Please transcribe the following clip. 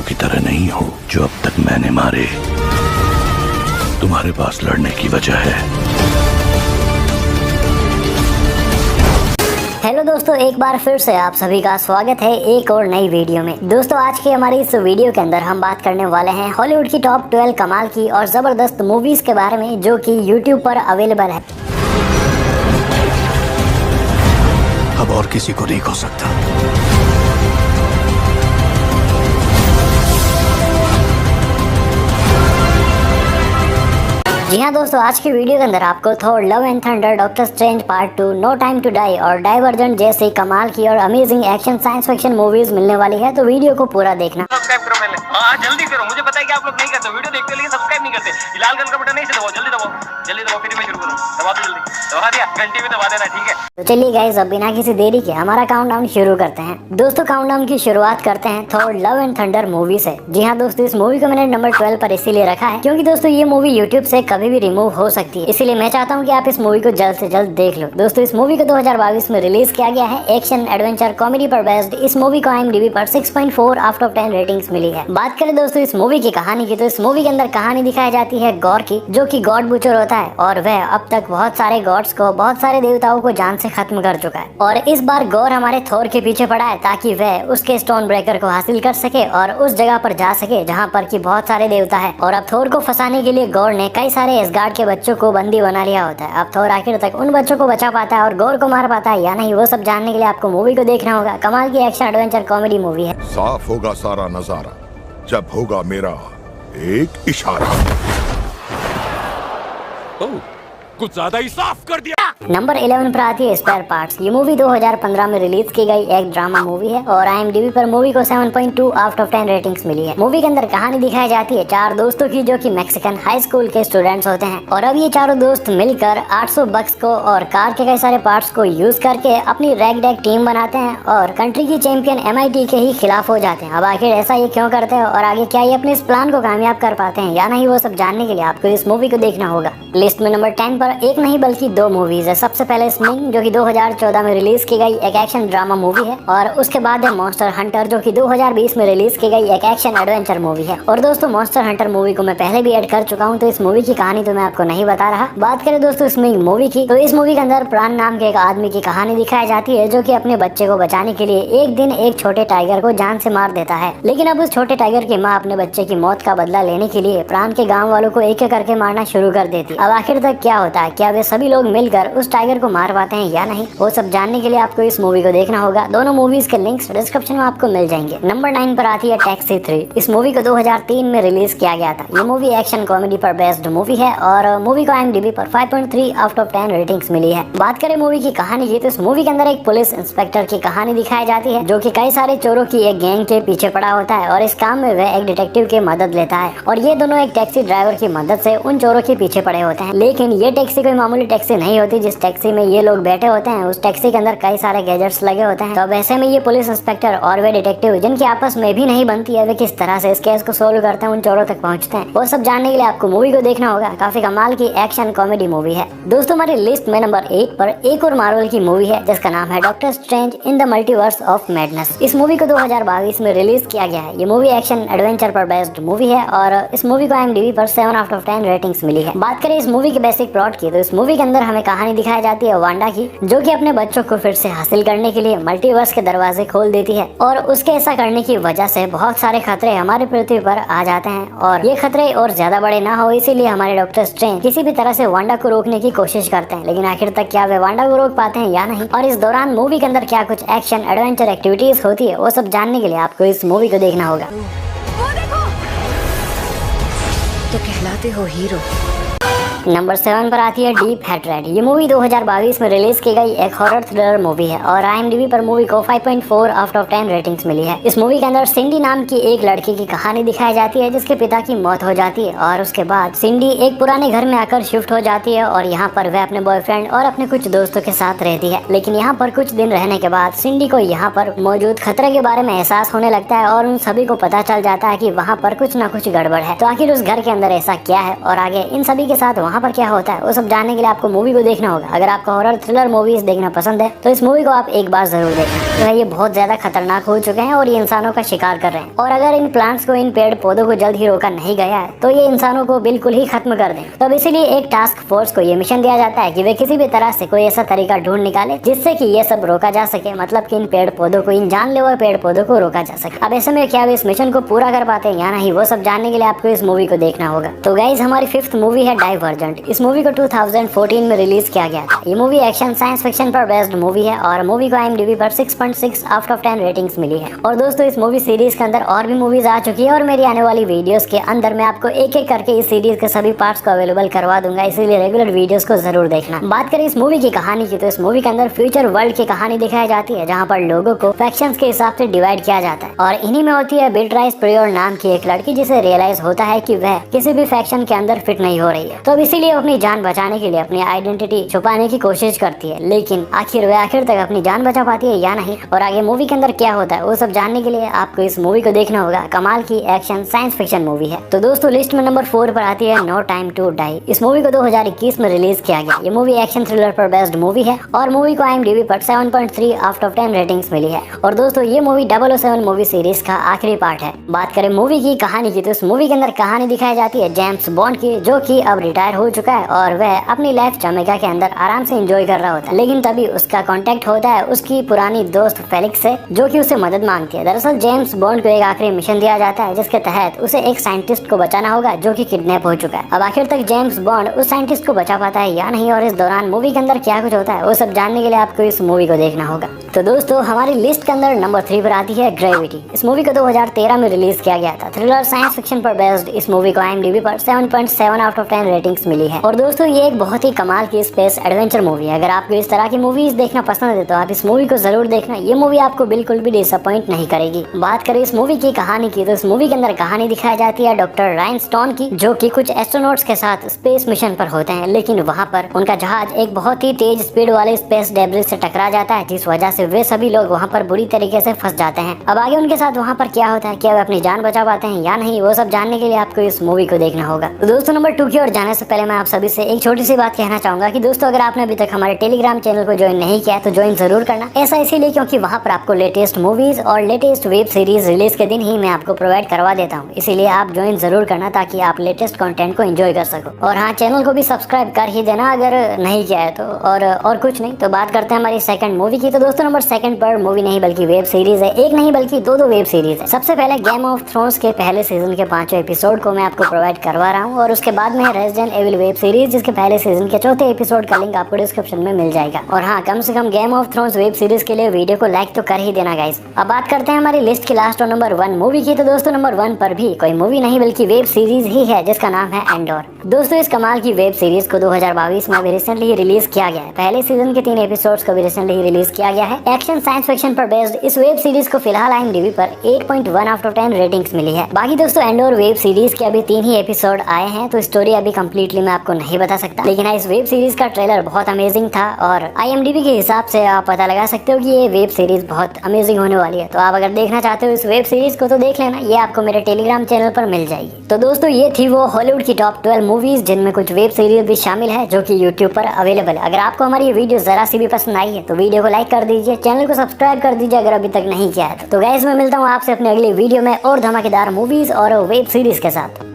की तरह नहीं हो जो अब तक मैंने मारे। तुम्हारे पास लड़ने की वजह है। हेलो दोस्तों, एक बार फिर से आप सभी का स्वागत है एक और नई वीडियो में। दोस्तों, आज की हमारी इस वीडियो के अंदर हम बात करने वाले हैं हॉलीवुड की टॉप 12 कमाल की और ज़बरदस्त मूवीज़ के बारे में जो कि यूट्यूब पर अवेलेबल है। अब और किसी को नहीं खो सकता। जी हाँ दोस्तों, आज की वीडियो के अंदर आपको Thor, love and thunder, doctor strange part 2, no time to die और डाइवर्जेंट जैसी कमाल की और amazing action science fiction movies मिलने वाली है, तो वीडियो को पूरा देखना। सब्सक्राइब करो पहले। हाँ जल्दी करो, मुझे पता है कि आप लोग नहीं करते, वीडियो देखते लेकिन सब्सक्राइब नहीं करते। लाल कलर का बटन नहीं से दबाओ, जल्दी दबाओ, जल्दी दबाओ, फिर मैं शुरू करूँ। दबा दो जल्दी, दबा दिया, घंटी भी दबा देना, ठीक है। तो चलिए गाइस, अब बिना किसी देरी के हमारा काउंटडाउन शुरू करते हैं। दोस्तों, काउंटडाउन की शुरुआत करते हैं Thor, love and thunder movie से। जी हाँ दोस्तों, इस मूवी को मैंने नंबर 12 पर इसीलिए रखा है क्योंकि दोस्तों ये मूवी यूट्यूब से कभी भी रिमूव हो सकती है, इसीलिए मैं चाहता हूँ कि आप इस मूवी को जल्द से जल्द देख लो। दोस्तों, इस मूवी को 2022 में रिलीज किया गया है। एक्शन एडवेंचर कॉमेडी पर बेस्ड इस मूवी को IMDb पर 6.4 आउट ऑफ 10 रेटिंग्स मिली है। बात करें दोस्तों इस मूवी की कहानी की, तो इस मूवी के अंदर कहानी दिखाई जाती है गॉर की, जो कि गॉड बुचर होता है और वह अब तक बहुत सारे गॉड्स को, बहुत सारे देवताओं को जान से खत्म कर चुका है। और इस बार गौर हमारे थोर के पीछे पड़ा है ताकि वह उसके स्टोन ब्रेकर को हासिल कर सके और उस जगह पर जा सके जहाँ पर की बहुत सारे देवता है। और अब थोर को फंसाने के लिए गौर ने कई सारे एसगार्ड के बच्चों को बंदी बना लिया होता है। अब थोर आखिर तक उन बच्चों को बचा पाता है और गौर को मार पाता है या नहीं, वो सब जानने के लिए आपको मूवी को देखना होगा। कमाल की एक्शन एडवेंचर कॉमेडी मूवी है। साफ होगा सारा नजारा जब होगा मेरा एक इशारा। कुछ ज्यादा ही साफ कर दिया। नंबर 11 पर आती है स्पेयर पार्ट्स। ये मूवी 2015 में रिलीज की गई एक ड्रामा मूवी है और IMDb पर मूवी को 7.2 आउट ऑफ 10 रेटिंग्स मिली है। मूवी के अंदर कहानी दिखाई जाती है 4 दोस्तों की, जो कि मैक्सिकन हाई स्कूल के स्टूडेंट्स होते हैं। और अब ये चारों दोस्त मिलकर 800 बक्स को और कार के कई सारे पार्ट्स को यूज करके अपनी रैग डैग टीम बनाते हैं और कंट्री की चैंपियन MIT के ही खिलाफ हो जाते हैं। अब आखिर ऐसा ये क्यों करते हैं और आगे क्या ये अपने इस प्लान को कामयाब कर पाते हैं या नहीं, वो सब जानने के लिए आपको इस मूवी को देखना होगा। लिस्ट में नंबर 10 पर एक नहीं बल्कि 2 मूवीज है। सबसे पहले स्मिंग, जो कि 2014 में रिलीज की गई एक एक्शन ड्रामा मूवी है, और उसके बाद है मॉन्स्टर हंटर, जो कि 2020 में रिलीज की गई एक एक्शन एडवेंचर मूवी है। और दोस्तों, मॉन्स्टर हंटर मूवी को मैं पहले भी ऐड कर चुका हूं, तो इस मूवी की कहानी तो मैं आपको नहीं बता रहा। बात करें दोस्तों स्मिंग मूवी की, तो इस मूवी के अंदर प्राण नाम के एक आदमी की कहानी दिखाई जाती है, जो कि अपने बच्चे को बचाने के लिए एक दिन एक छोटे टाइगर को जान से मार देता है। लेकिन अब उस छोटे टाइगर की माँ अपने बच्चे की मौत का बदला लेने के लिए प्राण के गाँव वालों को एक एक करके मारना शुरू कर देती। अब आखिर तक क्या होता है, क्या वे सभी लोग मिलकर उस टाइगर को मार पाते हैं या नहीं, वो सब जानने के लिए आपको इस मूवी को देखना होगा। दोनों मूवीज के लिंक्स डिस्क्रिप्शन में आपको मिल जाएंगे। नंबर 9 पर आती है टैक्सी 3। इस मूवी को 2003 में रिलीज किया गया था। ये मूवी एक्शन कॉमेडी पर बेस्ड मूवी है और मूवी को IMDb पर 5.3 आउट ऑफ 10 रेटिंग्स मिली है। बात करें मूवी की कहानी की, तो इस मूवी के अंदर एक पुलिस इंस्पेक्टर की कहानी दिखाई जाती है, जो कि कई सारे चोरों की एक गैंग के पीछे पड़ा होता है और इस काम में वह एक डिटेक्टिव की मदद लेता है। और ये दोनों एक टैक्सी ड्राइवर की मदद से उन चोरों के पीछे पड़े होते हैं। लेकिन ये टैक्सी कोई मामूली टैक्सी नहीं होती। जिस टैक्सी में ये लोग बैठे होते हैं उस टैक्सी के अंदर कई सारे गैजेट्स लगे होते हैं। तो अब ऐसे में ये पुलिस इंस्पेक्टर और वे डिटेक्टिव, जिनकी आपस में भी नहीं बनती है, वे किस तरह से इस केस को सोल्व करते हैं, उन चोरों तक पहुंचते हैं, वो सब जानने के लिए आपको मूवी को देखना होगा। काफी कमाल की एक्शन कॉमेडी मूवी है। दोस्तों, हमारी लिस्ट में नंबर 8 पर एक और मार्वल की मूवी है जिसका नाम है doctor strange in the multiverse of madness. इस मूवी को 2022 में रिलीज किया गया है। ये मूवी एक्शन एडवेंचर पर बेस्ड मूवी है और इस मूवी को IMDb पर 7 आउट ऑफ 10 रेटिंग्स मिली है। बात करें इस मूवी के बेसिक प्लॉट की, तो इस मूवी के अंदर हमें कहानी दिखाई जाती है वांडा की, जो कि अपने बच्चों को फिर से हासिल करने के लिए मल्टीवर्स के दरवाजे खोल देती है। और उसके ऐसा करने की वजह से बहुत सारे खतरे हमारे पृथ्वी पर आ जाते हैं और ये खतरे और ज्यादा बड़े ना हो, इसीलिए हमारे डॉक्टर स्ट्रेंज किसी भी तरह से वांडा को रोकने की कोशिश करते हैं। लेकिन आखिर तक क्या वे वांडा को रोक पाते हैं या नहीं, और इस दौरान मूवी के अंदर क्या कुछ एक्शन एडवेंचर एक्टिविटीज होती है, वो सब जानने के लिए आपको इस मूवी को देखना होगा। वो देखो, तो कहलाते हो हीरो। नंबर 7 पर आती है डीप हेट्रेड। ये मूवी 2022 में रिलीज की गई एक हॉरर थ्रिलर मूवी है और IMDb पर मूवी को 5.4 आउट ऑफ 10 रेटिंग्स मिली है। इस मूवी के अंदर सिंडी नाम की एक लड़की की कहानी दिखाई जाती है, जिसके पिता की मौत हो जाती है और उसके बाद सिंडी एक पुराने घर में आकर शिफ्ट हो जाती है और यहाँ पर वह अपने बॉयफ्रेंड और अपने कुछ दोस्तों के साथ रहती है। लेकिन यहाँ पर कुछ दिन रहने के बाद सिंडी को यहाँ पर मौजूद खतरे के बारे में एहसास होने लगता है और उन सभी को पता चल जाता है कि वहाँ पर कुछ न कुछ गड़बड़ है। तो आखिर उस घर के अंदर ऐसा क्या है और आगे इन सभी के साथ वहाँ वहाँ पर क्या होता है वो सब जानने के लिए आपको मूवी को देखना होगा। अगर आपको हॉरर थ्रिलर मूवीज देखना पसंद है तो इस मूवी को आप एक बार जरूर देखें। तो ये बहुत ज्यादा खतरनाक हो चुके हैं और ये इंसानों का शिकार कर रहे हैं, और अगर इन प्लांट्स को, इन पेड़ पौधों को जल्द ही रोका नहीं गया है तो ये इंसानों को बिल्कुल ही खत्म कर दें। तो अब इसीलिए एक टास्क फोर्स को ये मिशन दिया जाता है कि वे किसी भी तरह से कोई ऐसा तरीका ढूंढ निकाले जिससे कि ये सब रोका जा सके, मतलब कि इन पेड़ पौधों को, इन जानलेवा पेड़ पौधों को रोका जा सके। अब ऐसे में क्या वे इस मिशन को पूरा कर पाते हैं या नहीं, वो सब जानने के लिए आपको इस मूवी को देखना होगा। तो गाइज हमारी 5th मूवी है डाइवर्जेंट। इस मूवी को 2014 में रिलीज किया गया था। ये मूवी एक्शन साइंस फिक्शन पर बेस्ड मूवी है और मूवी को IMDb पर 6.6 आउट ऑफ 10 रेटिंग्स मिली है। और दोस्तों इस मूवी सीरीज के अंदर और भी मूवीज आ चुकी है और मेरी आने वाली वीडियोस के अंदर मैं आपको एक एक करके इस सीरीज के सभी पार्ट्स को अवेलेबल करवा दूंगा, इसीलिए रेगुलर वीडियोस को जरूर देखना। बात करें इस मूवी की कहानी की तो इस मूवी के अंदर फ्यूचर वर्ल्ड की कहानी दिखाई जाती है जहाँ पर लोगों को फैक्शंस के हिसाब से डिवाइड किया जाता है, और इन्हीं में होती है बीट्राइस प्रियोर नाम की एक लड़की जिसे रियलाइज होता है कि वह किसी भी फैक्शन के अंदर फिट नहीं हो रही है। तो अब इसीलिए अपनी जान बचाने के लिए अपनी आइडेंटिटी छुपाने की कोशिश करती है, लेकिन वह आखिर तक अपनी जान बचा पाती है या नहीं, और आगे मूवी के अंदर क्या होता है वो सब जानने के लिए आपको इस मूवी को देखना होगा। कमाल की एक्शन साइंस फिक्शन मूवी है। तो दोस्तों लिस्ट में नंबर 4 पर आती है नो टाइम टू डाई। इस मूवी को 2021 में रिलीज किया गया। ये मूवी एक्शन थ्रिलर पर बेस्ड मूवी है और मूवी को IMDb पर 7.3 आउट ऑफ 10 रेटिंग्स मिली है। और दोस्तों ये मूवी 007 मूवी सीरीज का आखिरी पार्ट है। बात करें मूवी की कहानी की तो इस मूवी के अंदर कहानी दिखाई जाती है जेम्स बॉन्ड की, जो कि अब रिटायर हो चुका है और वह अपनी लाइफ जमैका के अंदर आराम से एंजॉय कर रहा होता है। लेकिन तभी उसका कांटेक्ट होता है उसकी पुरानी दोस्त फेलिक्स से, जो कि उसे मदद मांगती है। दरअसल जेम्स बॉन्ड को एक आखिरी मिशन दिया जाता है जिसके तहत उसे एक साइंटिस्ट को बचाना होगा जो कि किडनैप हो चुका है। अब आखिर तक जेम्स बॉन्ड उस साइंटिस्ट को बचा पाता है या नहीं, और इस दौरान मूवी के अंदर क्या कुछ होता है वो सब जानने के लिए आपको इस मूवी को देखना होगा। तो दोस्तों हमारी लिस्ट के अंदर नंबर 3 पर आती है ग्रेविटी। इस मूवी को 2013 में रिलीज किया गया था। थ्रिलर साइंस फिक्शन पर बेस्ड इस मूवी को IMDb पर 7.7 आउट ऑफ 10 रेटिंग्स मिली है। और दोस्तों ये एक बहुत ही कमाल की स्पेस एडवेंचर मूवी है। अगर आपको इस तरह की मूवीज देखना पसंद है तो आप इस मूवी को जरूर देखना। ये मूवी आपको बिल्कुल भी डिसअपॉइंट नहीं करेगी। बात करें इस मूवी की कहानी की तो इस मूवी के अंदर कहानी दिखाई जाती है डॉक्टर रायन स्टोन की, जो कि कुछ एस्ट्रोनॉट्स के साथ स्पेस मिशन पर होते हैं, लेकिन वहाँ पर उनका जहाज एक बहुत ही तेज स्पीड वाले स्पेस डेब्रिस से टकरा जाता है, जिस वजह से वे सभी लोग वहाँ पर बुरी तरीके से फंस जाते हैं। अब आगे उनके साथ वहाँ पर क्या होता है, क्या वे अपनी जान बचा पाते हैं या नहीं, वो सब जानने के लिए आपको इस मूवी को देखना होगा। तो दोस्तों नंबर 2 की ओर जाने से पहले मैं आप सभी से एक छोटी सी बात कहना चाहूंगा कि दोस्तों अगर आपने अभी तक हमारे टेलीग्राम चैनल को ज्वाइन नहीं किया तो ज्वाइन जरूर करना। ऐसा इसीलिए क्योंकि वहाँ पर आपको लेटेस्ट मूवीज और लेटेस्ट वेब सीरीज रिलीज के दिन ही मैं आपको प्रोवाइड करवा देता हूँ, इसीलिए आप ज्वाइन जरूर करना ताकि आप लेटेस्ट कंटेंट को एंजॉय कर सको। और हाँ, चैनल को भी सब्सक्राइब कर ही देना अगर नहीं किया है तो। और कुछ नहीं, तो बात करते हैं हमारी सेकंड मूवी की। तो दोस्तों नंबर 2 पर मूवी नहीं बल्कि वेब सीरीज है। एक नहीं बल्कि दो वेब सीरीज है। सबसे पहले गेम ऑफ थ्रोन्स के पहले सीजन के 5वें एपिसोड को मैं आपको प्रोवाइड करवा रहा हूँ, और उसके बाद में रेजिडेंट एविल वेब सीरीज जिसके पहले सीजन के 4थे एपिसोड का लिंक आपको डिस्क्रिप्शन में मिल जाएगा। और हाँ, कम से कम game of thrones web series के लिए वीडियो को लाइक तो कर ही देना गाइस। अब बात करते हैं हमारी लिस्ट की लास्ट और नंबर 1 मूवी की। तो दोस्तों नंबर 1 पर भी कोई मूवी नहीं बल्कि वेब सीरीज ही है जिसका नाम है एंडोर। दोस्तों इस कमाल की वेब सीरीज को 2022 में भी रिसेंटली रिलीज किया गया है। पहले सीजन के 3 एपिसोड्स को भी रिसेंटली रिलीज किया गया है। एक्शन साइंस फिक्शन पर बेस्ड इस वेब सीरीज को फिलहाल IMDb पर 8.1 आउट ऑफ 10 रेटिंग्स मिली है। बाकी दोस्तों एंडोर वेब सीरीज के अभी 3 ही एपिसोड आए हैं, तो स्टोरी अभी कंप्लीटली मैं आपको नहीं बता सकता, लेकिन इस वेब सीरीज का ट्रेलर बहुत अमेजिंग था और IMDb के हिसाब से आप पता लगा सकते हो कि ये वेब सीरीज बहुत अमेजिंग होने वाली है। तो आप अगर देखना चाहते हो इस वेब सीरीज को तो देख लेना, ये आपको मेरे टेलीग्राम चैनल पर मिल जाएगी। तो दोस्तों ये थी वो हॉलीवुड की टॉप 12 मूवीज जिनमें कुछ वेब सीरीज भी शामिल है जो कि यूट्यूब पर अवेलेबल है। अगर आपको हमारी ये वीडियो जरा सी भी पसंद आई है तो वीडियो को लाइक कर दीजिए, चैनल को सब्सक्राइब कर दीजिए अगर अभी तक नहीं किया है तो। गाइस मैं मिलता हूँ आपसे अपनी अगली वीडियो में और धमाकेदार मूवीज और वेब सीरीज के साथ।